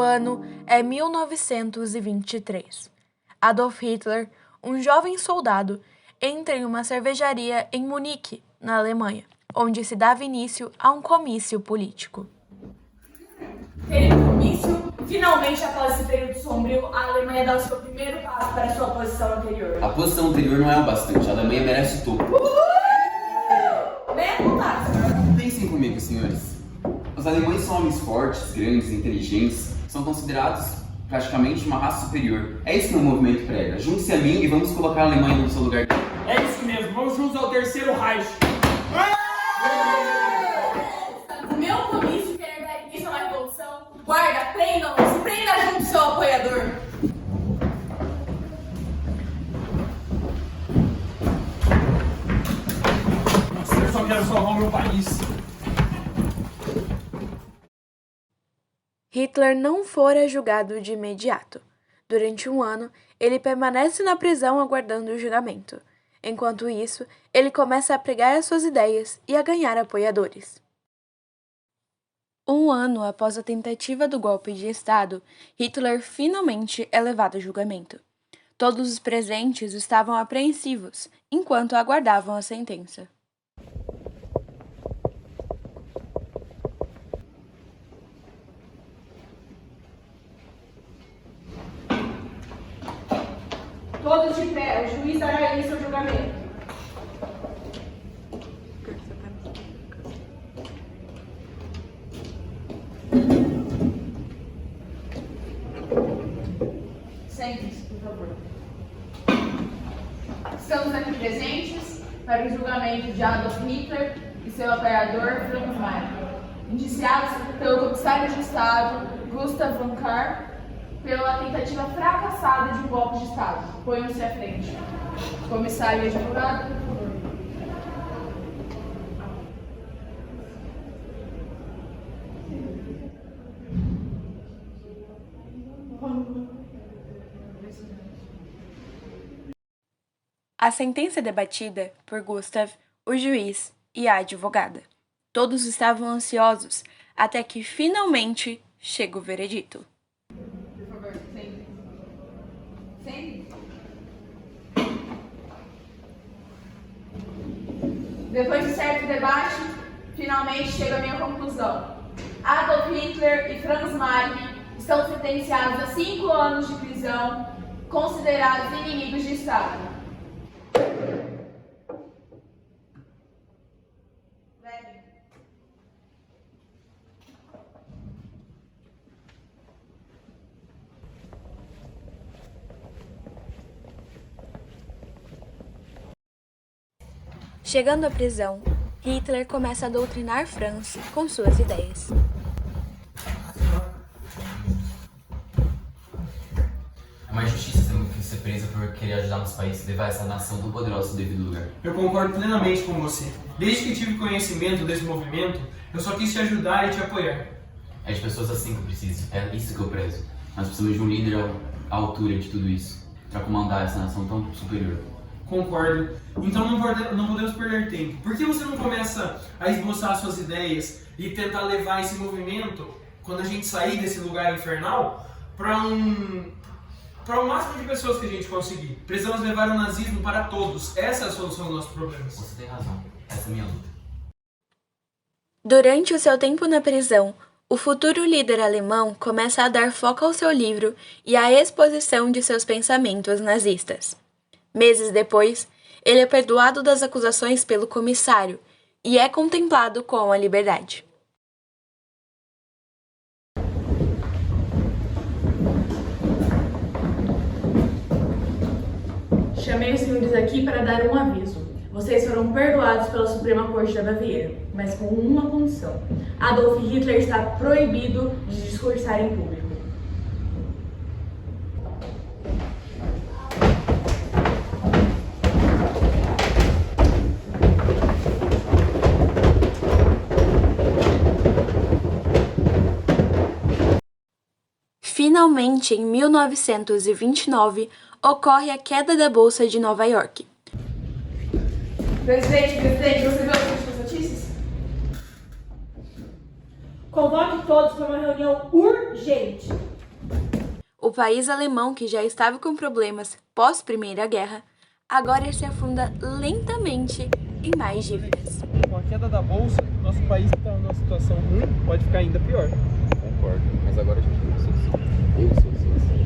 ano é 1923. Adolf Hitler, um jovem soldado, entra em uma cervejaria em Munique, na Alemanha, onde se dava início a um comício político. Querido comício, finalmente, após esse período sombrio, a Alemanha dá o seu primeiro passo para a sua posição anterior. A posição anterior não é o bastante, a Alemanha merece o topo. Venha contar, senhor. Pensem comigo, senhores. Os alemães são homens fortes, grandes, inteligentes, são considerados praticamente uma raça superior. É isso que o movimento prega. Junte-se a mim e vamos colocar a Alemanha no seu lugar. É isso mesmo, vamos juntos ao terceiro Reich. O meu comício quer dar início a uma revolução. Guarda, prendam, se prenda junto ao seu apoiador. Nossa, eu só quero salvar o meu país. Hitler não fora julgado de imediato. Durante um ano, ele permanece na prisão aguardando o julgamento. Enquanto isso, ele começa a pregar as suas ideias e a ganhar apoiadores. Um ano após a tentativa do golpe de Estado, Hitler finalmente é levado a julgamento. Todos os presentes estavam apreensivos, enquanto aguardavam a sentença. Todos de pé, o juiz dará início ao julgamento. Sentem-se, por favor. Estamos aqui presentes para o julgamento de Adolf Hitler e seu apoiador Franz Mayer, indiciados pelo comissário de Estado Gustav von Kahr pela tentativa fracassada de um golpe de Estado. Ponham-se à frente. Comissário e advogado, por favor. A sentença é debatida por Gustav, o juiz e a advogada. Todos estavam ansiosos até que finalmente chega o veredito. Por favor, sente. Sente. Depois de certo debate, finalmente chega a minha conclusão. Adolf Hitler e Franz Mayer estão sentenciados a 5 anos de prisão, considerados inimigos de Estado. Chegando à prisão, Hitler começa a doutrinar Franz com suas ideias. É uma injustiça ter que ser presa por querer ajudar nosso país e levar essa nação tão poderosa ao devido lugar. Eu concordo plenamente com você. Desde que tive conhecimento desse movimento, eu só quis te ajudar e te apoiar. É de pessoas assim que eu preciso, é isso que eu prezo. Nós precisamos de um líder à altura de tudo isso, para comandar essa nação tão superior. Concordo. Então não podemos perder tempo. Por que você não começa a esboçar suas ideias e tentar levar esse movimento, quando a gente sair desse lugar infernal, para o máximo de pessoas que a gente conseguir? Precisamos levar o nazismo para todos. Essa é a solução dos nossos problemas. Você tem razão, essa é a minha luta. Durante o seu tempo na prisão, o futuro líder alemão começa a dar foco ao seu livro e à exposição de seus pensamentos nazistas. Meses depois, ele é perdoado das acusações pelo comissário e é contemplado com a liberdade. Chamei os senhores aqui para dar um aviso. Vocês foram perdoados pela Suprema Corte da Baviera, mas com uma condição. Adolf Hitler está proibido de discursar em público. Finalmente, em 1929, ocorre a queda da Bolsa de Nova York. Presidente, você viu as últimas notícias? Convoque todos para uma reunião urgente. O país alemão, que já estava com problemas pós-Primeira Guerra, agora se afunda lentamente em mais dívidas. Com a queda da bolsa, nosso país que está numa situação ruim pode ficar ainda pior. Concordo, mas agora a gente tem que ser assim.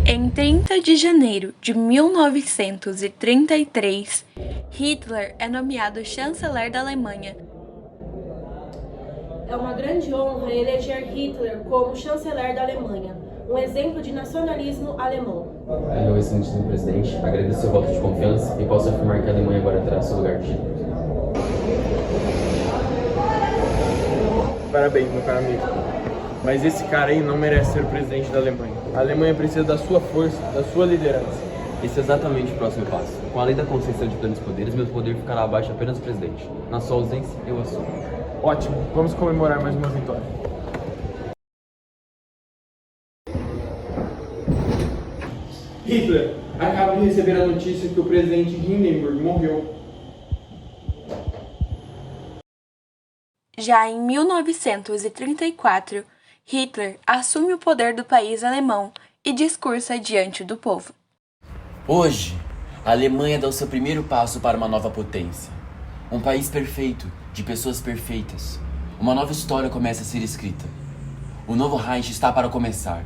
Em 30 de janeiro de 1933, Hitler é nomeado chanceler da Alemanha. É uma grande honra eleger Hitler como chanceler da Alemanha, um exemplo de nacionalismo alemão. Meu excelentíssimo presidente, agradeço seu voto de confiança e posso afirmar que a Alemanha agora terá seu lugar de direito. Parabéns, meu caro amigo. Mas esse cara aí não merece ser o presidente da Alemanha. A Alemanha precisa da sua força, da sua liderança. Esse é exatamente o próximo passo. Com a lei da concessão de plenos poderes, meu poder ficará abaixo apenas do presidente. Na sua ausência, eu assumo. Ótimo, vamos comemorar mais uma vitória. Hitler, acabo de receber a notícia que o presidente Hindenburg morreu. Já em 1934, Hitler assume o poder do país alemão e discursa diante do povo. Hoje, a Alemanha dá o seu primeiro passo para uma nova potência. Um país perfeito, de pessoas perfeitas. Uma nova história começa a ser escrita. O novo Reich está para começar.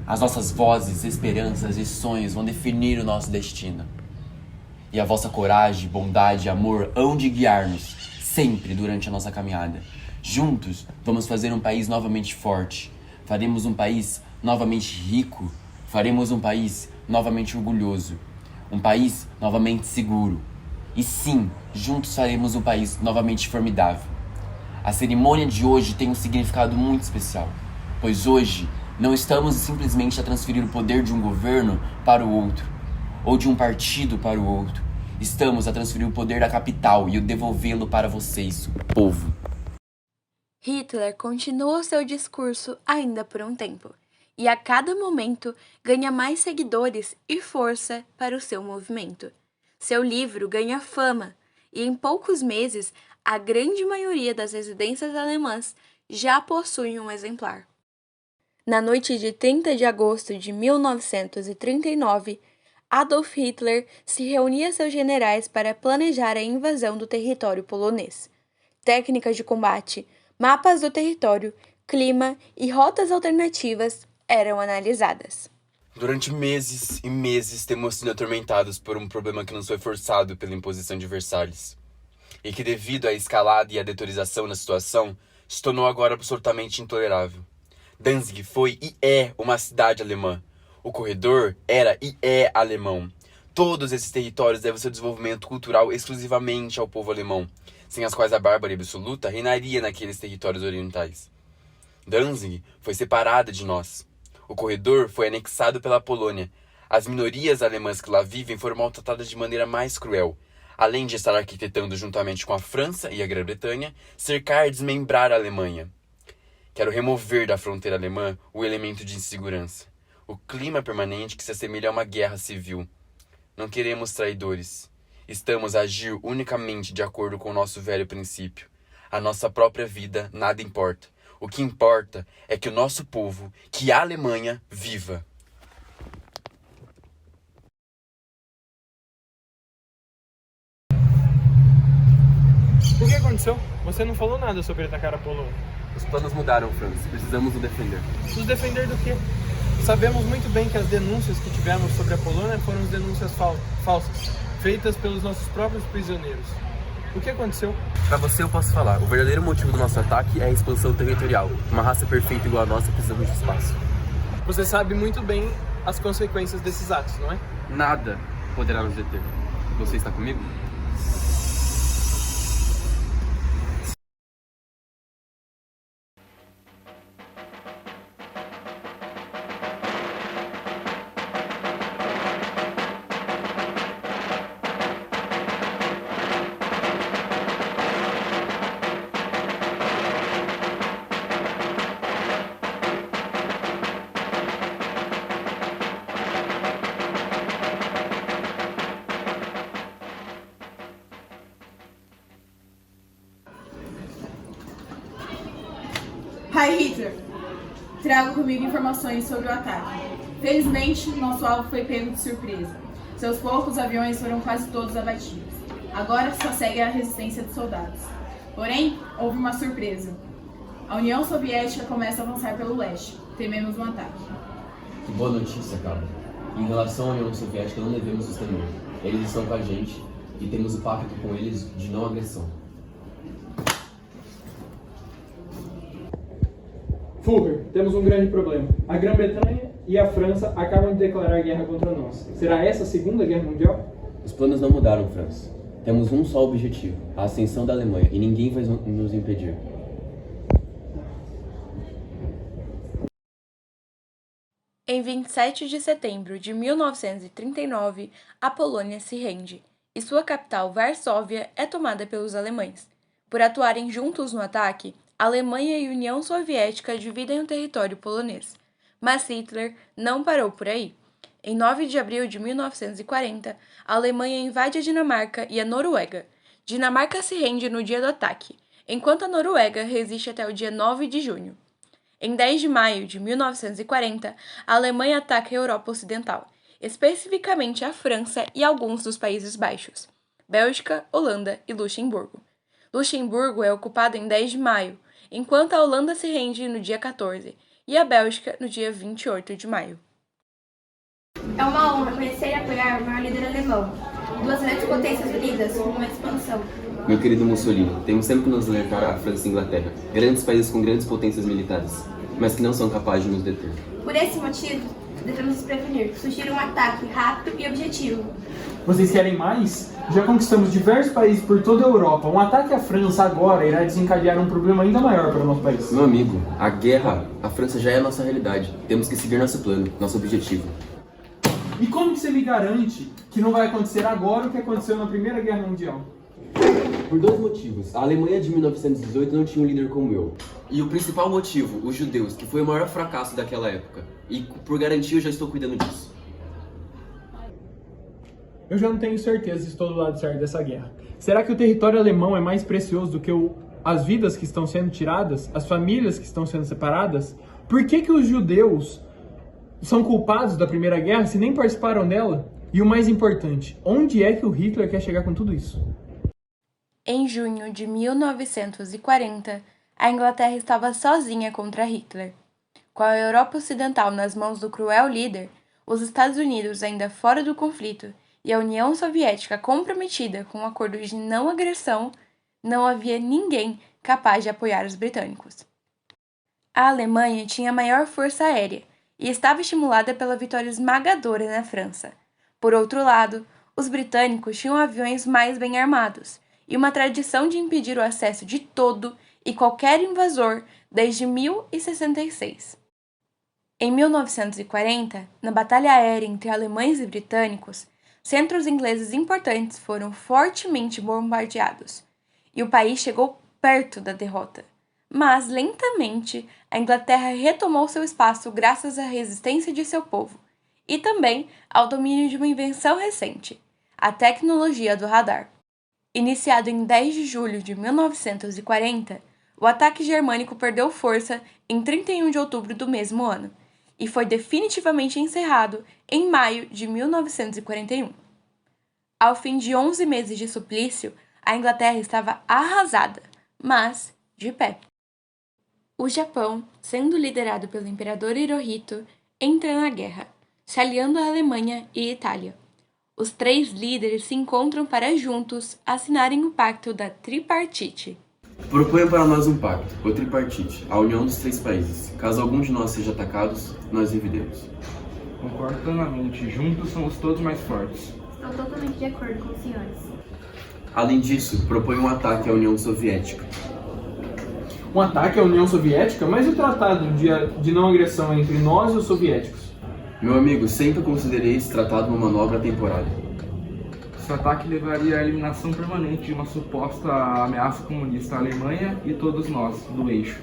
As nossas vozes, esperanças e sonhos vão definir o nosso destino. E a vossa coragem, bondade e amor hão de guiar-nos, sempre durante a nossa caminhada. Juntos, vamos fazer um país novamente forte. Faremos um país novamente rico. Faremos um país novamente orgulhoso. Um país novamente seguro. E sim, juntos faremos um país novamente formidável. A cerimônia de hoje tem um significado muito especial, pois hoje não estamos simplesmente a transferir o poder de um governo para o outro, ou de um partido para o outro. Estamos a transferir o poder da capital e o devolvê-lo para vocês, o povo. Hitler continua seu discurso ainda por um tempo, e a cada momento ganha mais seguidores e força para o seu movimento. Seu livro ganha fama, e em poucos meses, a grande maioria das residências alemãs já possuem um exemplar. Na noite de 30 de agosto de 1939, Adolf Hitler se reunia seus generais para planejar a invasão do território polonês. Técnicas de combate, mapas do território, clima e rotas alternativas eram analisadas. Durante meses e meses temos sido atormentados por um problema que nos foi forçado pela imposição de Versalhes, e que devido à escalada e à deteriorização da situação, se tornou agora absolutamente intolerável. Danzig foi e é uma cidade alemã. O corredor era e é alemão. Todos esses territórios devem seu desenvolvimento cultural exclusivamente ao povo alemão, sem as quais a bárbara absoluta reinaria naqueles territórios orientais. Danzig foi separada de nós. O corredor foi anexado pela Polônia. As minorias alemãs que lá vivem foram maltratadas de maneira mais cruel. Além de estar arquitetando juntamente com a França e a Grã-Bretanha, cercar e desmembrar a Alemanha. Quero remover da fronteira alemã o elemento de insegurança. O clima permanente que se assemelha a uma guerra civil. Não queremos traidores. Estamos a agir unicamente de acordo com o nosso velho princípio. A nossa própria vida nada importa. O que importa é que o nosso povo, que a Alemanha, viva. O que aconteceu? Você não falou nada sobre atacar a Polônia. Os planos mudaram, Franz. Precisamos nos defender. Nos defender do quê? Sabemos muito bem que as denúncias que tivemos sobre a Polônia foram denúncias falsas, feitas pelos nossos próprios prisioneiros. O que aconteceu? Pra você eu posso falar. O verdadeiro motivo do nosso ataque é a expansão territorial. Uma raça perfeita igual a nossa precisamos de espaço. Você sabe muito bem as consequências desses atos, não é? Nada poderá nos deter. Você está comigo? Heil Hitler! Trago comigo informações sobre o ataque, Felizmente, nosso alvo foi pego de surpresa. Seus poucos aviões foram quase todos abatidos. Agora só segue a resistência dos soldados. Porém, houve uma surpresa. A União Soviética começa a avançar pelo leste. Tememos um ataque. Que boa notícia, cara. Em relação à União Soviética, não devemos nos temer. Eles estão com a gente e temos o pacto com eles de não agressão. Führer, temos um grande problema. A Grã-Bretanha e a França acabam de declarar guerra contra nós. Será essa a Segunda Guerra Mundial? Os planos não mudaram, França. Temos um só objetivo, a ascensão da Alemanha, e ninguém vai nos impedir. Em 27 de setembro de 1939, a Polônia se rende, e sua capital, Varsóvia, é tomada pelos alemães. Por atuarem juntos no ataque, a Alemanha e a União Soviética dividem o território polonês. Mas Hitler não parou por aí. Em 9 de abril de 1940, a Alemanha invade a Dinamarca e a Noruega. Dinamarca se rende no dia do ataque, enquanto a Noruega resiste até o dia 9 de junho. Em 10 de maio de 1940, a Alemanha ataca a Europa Ocidental, especificamente a França e alguns dos Países Baixos, Bélgica, Holanda e Luxemburgo. Luxemburgo é ocupado em 10 de maio, enquanto a Holanda se rende no dia 14 e a Bélgica no dia 28 de maio. É uma honra conhecer e apoiar o maior líder alemão. Duas grandes potências unidas com uma expansão. Meu querido Mussolini, temos sempre que nos levar à França e Inglaterra, grandes países com grandes potências militares, mas que não são capazes de nos deter. Por esse motivo, devemos nos prevenir. Sugira um ataque rápido e objetivo. Vocês querem mais? Já conquistamos diversos países por toda a Europa. Um ataque à França agora irá desencadear um problema ainda maior para o nosso país. Meu amigo, a França já é a nossa realidade. Temos que seguir nosso plano, nosso objetivo. E como que você me garante que não vai acontecer agora o que aconteceu na Primeira Guerra Mundial? Por dois motivos. A Alemanha de 1918 não tinha um líder como eu. E o principal motivo, os judeus, que foi o maior fracasso daquela época. E por garantia eu já estou cuidando disso. Eu já não tenho certeza se estou do lado certo dessa guerra. Será que o território alemão é mais precioso do que as vidas que estão sendo tiradas? As famílias que estão sendo separadas? Por que os judeus são culpados da Primeira Guerra se nem participaram dela? E o mais importante, onde é que o Hitler quer chegar com tudo isso? Em junho de 1940, a Inglaterra estava sozinha contra Hitler. Com a Europa Ocidental nas mãos do cruel líder, os Estados Unidos ainda fora do conflito e a União Soviética comprometida com um acordo de não agressão, não havia ninguém capaz de apoiar os britânicos. A Alemanha tinha a maior força aérea e estava estimulada pela vitória esmagadora na França. Por outro lado, os britânicos tinham aviões mais bem armados e uma tradição de impedir o acesso de todo e qualquer invasor desde 1066. Em 1940, na batalha aérea entre alemães e britânicos, centros ingleses importantes foram fortemente bombardeados, e o país chegou perto da derrota. Mas, lentamente, a Inglaterra retomou seu espaço graças à resistência de seu povo, e também ao domínio de uma invenção recente, a tecnologia do radar. Iniciado em 10 de julho de 1940, o ataque germânico perdeu força em 31 de outubro do mesmo ano, e foi definitivamente encerrado em maio de 1941. Ao fim de 11 meses de suplício, a Inglaterra estava arrasada, mas de pé. O Japão, sendo liderado pelo imperador Hirohito, entra na guerra, se aliando à Alemanha e Itália. Os três líderes se encontram para juntos assinarem o Pacto da Tripartite. Proponho para nós um pacto, o Tripartite, a união dos três países. Caso algum de nós seja atacado, nós dividimos. Concordo plenamente. Juntos somos todos mais fortes. Estou totalmente de acordo com os senhores. Além disso, proponho um ataque à União Soviética. Um ataque à União Soviética? Mas e o tratado de não agressão entre nós e os soviéticos? Meu amigo, sempre considerei esse tratado uma manobra temporária. Esse ataque levaria à eliminação permanente de uma suposta ameaça comunista à Alemanha e todos nós, do eixo.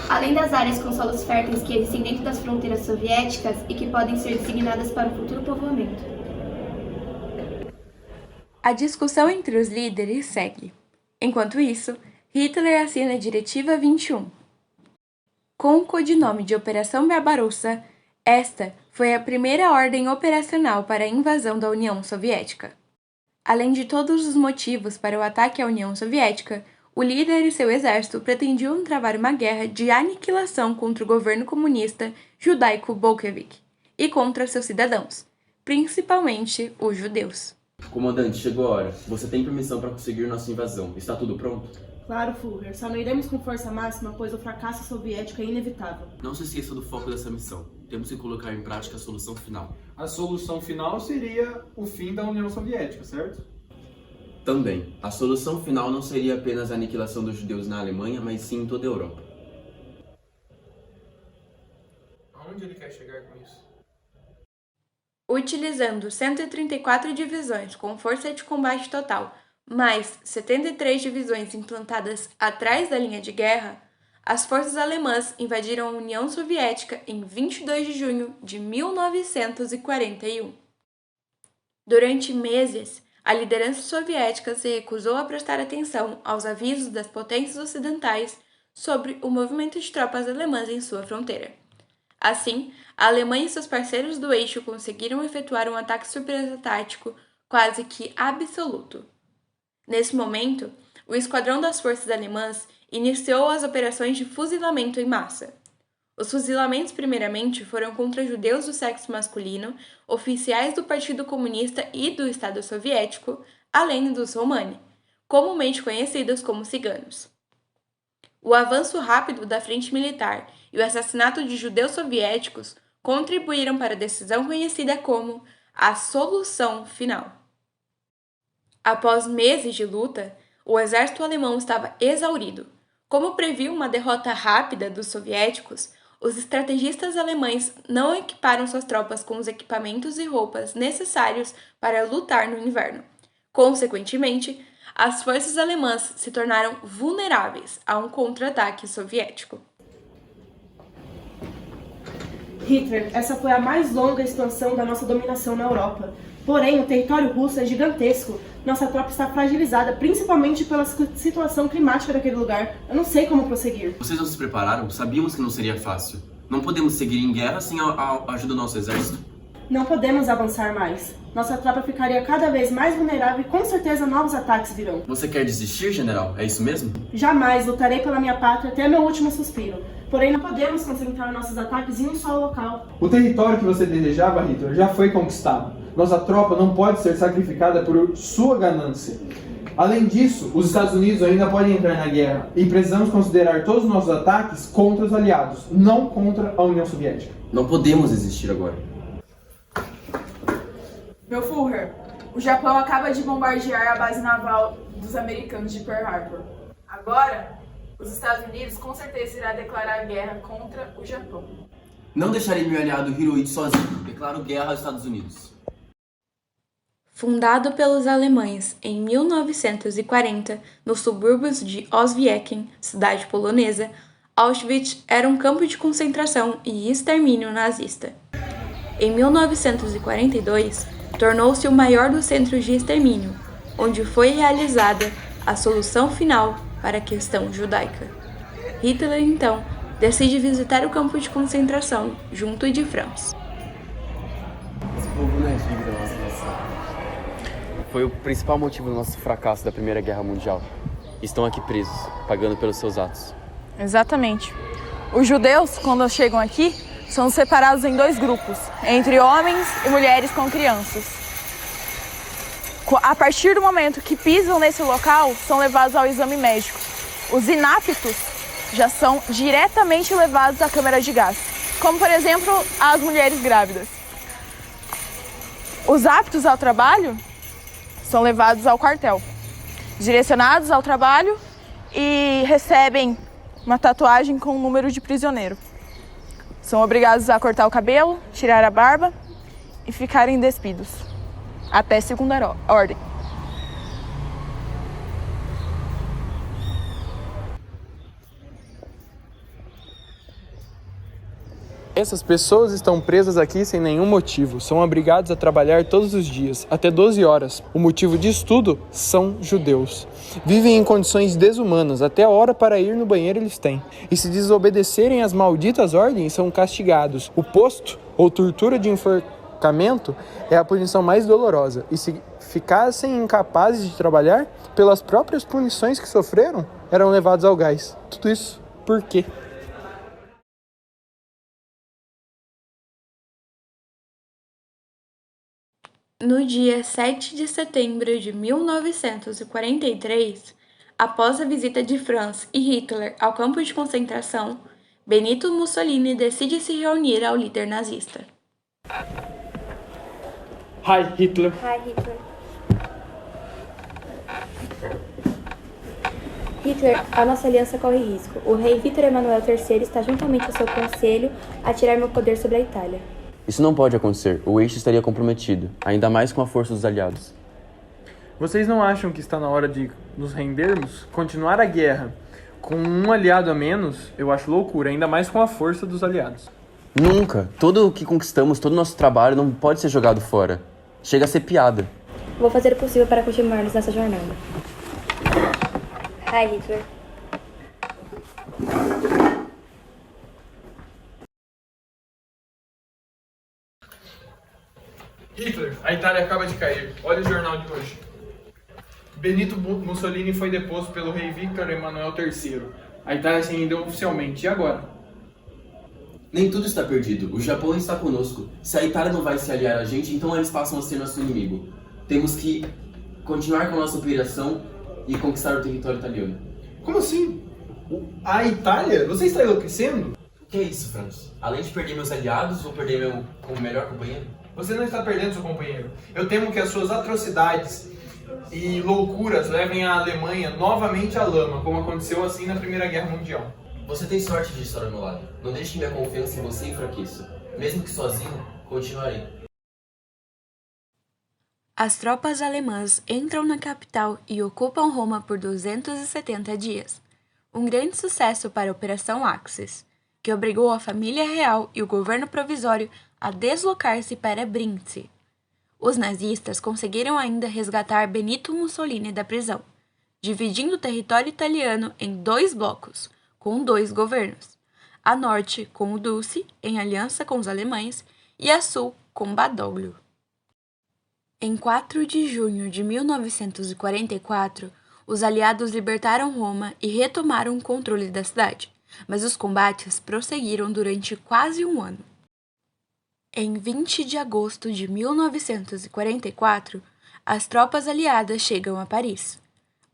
Além das áreas com solos férteis que existem dentro das fronteiras soviéticas e que podem ser designadas para o futuro povoamento. A discussão entre os líderes segue. Enquanto isso, Hitler assina a Diretiva 21. Com o codinome de Operação Barbarossa, Esta foi a primeira ordem operacional para a invasão da União Soviética. Além de todos os motivos para o ataque à União Soviética, o líder e seu exército pretendiam travar uma guerra de aniquilação contra o governo comunista judaico-bolchevique e contra seus cidadãos, principalmente os judeus. Comandante, chegou a hora. Você tem permissão para conseguir nossa invasão. Está tudo pronto? Claro, Führer. Só não iremos com força máxima, pois o fracasso soviético é inevitável. Não se esqueça do foco dessa missão. Temos que colocar em prática a solução final. A solução final seria o fim da União Soviética, certo? Também, a solução final não seria apenas a aniquilação dos judeus na Alemanha, mas sim em toda a Europa. Aonde ele quer chegar com isso? Utilizando 134 divisões com força de combate total, mais 73 divisões implantadas atrás da linha de guerra, as forças alemãs invadiram a União Soviética em 22 de junho de 1941. Durante meses, a liderança soviética se recusou a prestar atenção aos avisos das potências ocidentais sobre o movimento de tropas alemãs em sua fronteira. Assim, a Alemanha e seus parceiros do eixo conseguiram efetuar um ataque surpresa tático quase que absoluto. Nesse momento, o esquadrão das forças alemãs iniciou as operações de fuzilamento em massa. Os fuzilamentos primeiramente foram contra judeus do sexo masculino, oficiais do Partido Comunista e do Estado Soviético, além dos Romani, comumente conhecidos como ciganos. O avanço rápido da frente militar e o assassinato de judeus soviéticos contribuíram para a decisão conhecida como a solução final. Após meses de luta, o exército alemão estava exaurido. Como previu uma derrota rápida dos soviéticos, os estrategistas alemães não equiparam suas tropas com os equipamentos e roupas necessários para lutar no inverno. Consequentemente, as forças alemãs se tornaram vulneráveis a um contra-ataque soviético. Hitler, essa foi a mais longa expansão da nossa dominação na Europa. Porém, o território russo é gigantesco. Nossa tropa está fragilizada, principalmente pela situação climática daquele lugar. Eu não sei como prosseguir. Vocês não se prepararam? Sabíamos que não seria fácil. Não podemos seguir em guerra sem a ajuda do nosso exército. Não podemos avançar mais. Nossa tropa ficaria cada vez mais vulnerável e com certeza novos ataques virão. Você quer desistir, general? É isso mesmo? Jamais lutarei pela minha pátria até meu último suspiro. Porém, não podemos concentrar nossos ataques em um só local. O território que você desejava, Hitler, já foi conquistado. Nossa tropa não pode ser sacrificada por sua ganância. Além disso, os Estados Unidos ainda podem entrar na guerra e precisamos considerar todos os nossos ataques contra os aliados, não contra a União Soviética. Não podemos desistir agora. Meu Führer, o Japão acaba de bombardear a base naval dos americanos de Pearl Harbor. Agora, os Estados Unidos com certeza irá declarar guerra contra o Japão. Não deixarei meu aliado Hirohito sozinho. Declaro guerra aos Estados Unidos. Fundado pelos alemães em 1940 nos subúrbios de Oswiecim, cidade polonesa, Auschwitz era um campo de concentração e extermínio nazista. Em 1942, tornou-se o maior dos centros de extermínio, onde foi realizada a solução final para a questão judaica. Hitler, então, decide visitar o campo de concentração junto de Franz. Esse povo não é digno da nossa nação. Foi o principal motivo do nosso fracasso da Primeira Guerra Mundial. Estão aqui presos, pagando pelos seus atos. Exatamente. Os judeus, quando chegam aqui, são separados em dois grupos, entre homens e mulheres com crianças. A partir do momento que pisam nesse local, são levados ao exame médico. Os inaptos já são diretamente levados à câmara de gás, como, por exemplo, as mulheres grávidas. Os aptos ao trabalho são levados ao quartel, direcionados ao trabalho e recebem uma tatuagem com o número de prisioneiro. São obrigados a cortar o cabelo, tirar a barba e ficarem despidos, até segunda ordem. Essas pessoas estão presas aqui sem nenhum motivo. São obrigados a trabalhar todos os dias, até 12 horas. O motivo disso tudo são judeus. Vivem em condições desumanas, até a hora para ir no banheiro eles têm. E se desobedecerem às malditas ordens, são castigados. O posto ou tortura de enforcamento é a punição mais dolorosa. E se ficassem incapazes de trabalhar, pelas próprias punições que sofreram, eram levados ao gás. Tudo isso por quê? No dia 7 de setembro de 1943, após a visita de Franz e Hitler ao campo de concentração, Benito Mussolini decide se reunir ao líder nazista. Hi, Hitler. Hi, Hitler. Hitler, a nossa aliança corre risco. O rei Vítor Emanuel III está juntamente ao seu conselho a tirar meu poder sobre a Itália. Isso não pode acontecer. O eixo estaria comprometido, ainda mais com a força dos aliados. Vocês não acham que está na hora de nos rendermos? Continuar a guerra com um aliado a menos, eu acho loucura, ainda mais com a força dos aliados. Nunca! Todo o que conquistamos, todo o nosso trabalho não pode ser jogado fora. Chega a ser piada. Vou fazer o possível para continuarmos nessa jornada. Hi, Hitler. Hitler, a Itália acaba de cair. Olha o jornal de hoje. Benito Mussolini foi deposto pelo rei Vítor Emanuel III. A Itália se rendeu oficialmente. E agora? Nem tudo está perdido. O Japão está conosco. Se a Itália não vai se aliar a gente, então eles passam a ser nosso inimigo. Temos que continuar com a nossa operação e conquistar o território italiano. Como assim? A Itália? Você está enlouquecendo? O que é isso, Franz? Além de perder meus aliados, vou perder meu como melhor companheiro? Você não está perdendo seu companheiro. Eu temo que as suas atrocidades e loucuras levem a Alemanha novamente à lama, como aconteceu assim na Primeira Guerra Mundial. Você tem sorte de estar ao meu lado. Não deixe que minha confiança em você enfraqueça. Mesmo que sozinho, continuarei. As tropas alemãs entram na capital e ocupam Roma por 270 dias. Um grande sucesso para a Operação Axis, que obrigou a família real e o governo provisório a deslocar-se para Brindisi. Os nazistas conseguiram ainda resgatar Benito Mussolini da prisão, dividindo o território italiano em 2 blocos, com 2 governos, a norte com o Duce, em aliança com os alemães, e a sul com Badoglio. Em 4 de junho de 1944, os aliados libertaram Roma e retomaram o controle da cidade, mas os combates prosseguiram durante quase um ano. Em 20 de agosto de 1944, as tropas aliadas chegam a Paris.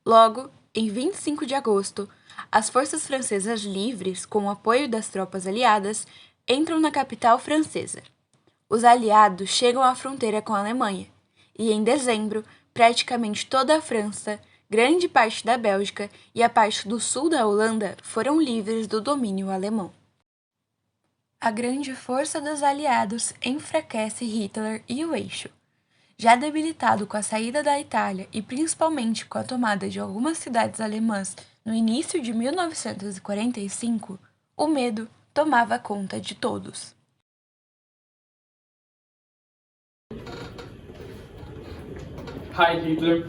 Logo, em 25 de agosto, as forças francesas livres, com o apoio das tropas aliadas, entram na capital francesa. Os aliados chegam à fronteira com a Alemanha, e em dezembro, praticamente toda a França, grande parte da Bélgica e a parte do sul da Holanda foram livres do domínio alemão. A grande força dos aliados enfraquece Hitler e o eixo. Já debilitado com a saída da Itália e principalmente com a tomada de algumas cidades alemãs no início de 1945, o medo tomava conta de todos. Hi, Hitler.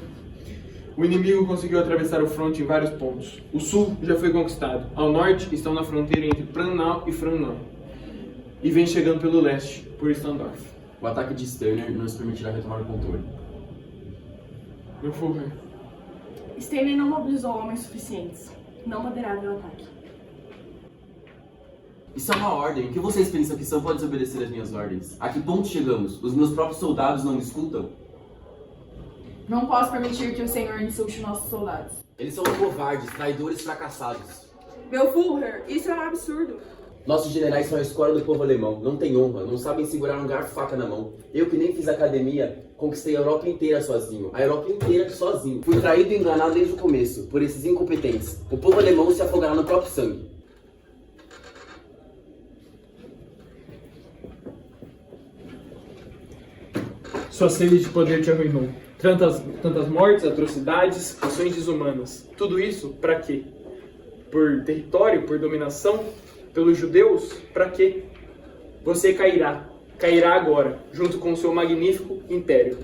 O inimigo conseguiu atravessar o fronte em vários pontos. O sul já foi conquistado. Ao norte estão na fronteira entre Braunau e Frauenau. E vem chegando pelo leste, por Standorf. O ataque de Sterner não nos permitirá retomar o controle. Meu Führer. Sterner não mobilizou homens suficientes. Não moderava o ataque. Isso é uma ordem. O que vocês pensam que são pode desobedecer as minhas ordens? A que ponto chegamos? Os meus próprios soldados não me escutam? Não posso permitir que o Senhor insulte nossos soldados. Eles são covardes, traidores fracassados. Meu Führer, isso é um absurdo. Nossos generais são a escola do povo alemão, não têm honra, não sabem segurar um garfo e faca na mão. Eu que nem fiz academia, conquistei a Europa inteira sozinho. A Europa inteira sozinho. Fui traído e enganado desde o começo, por esses incompetentes. O povo alemão se afogará no próprio sangue. Sua sede de poder te arruinou. Tantas mortes, atrocidades, ações desumanas. Tudo isso pra quê? Por território, por dominação? Pelos judeus? Pra quê? Você cairá. Cairá agora, junto com o seu magnífico império.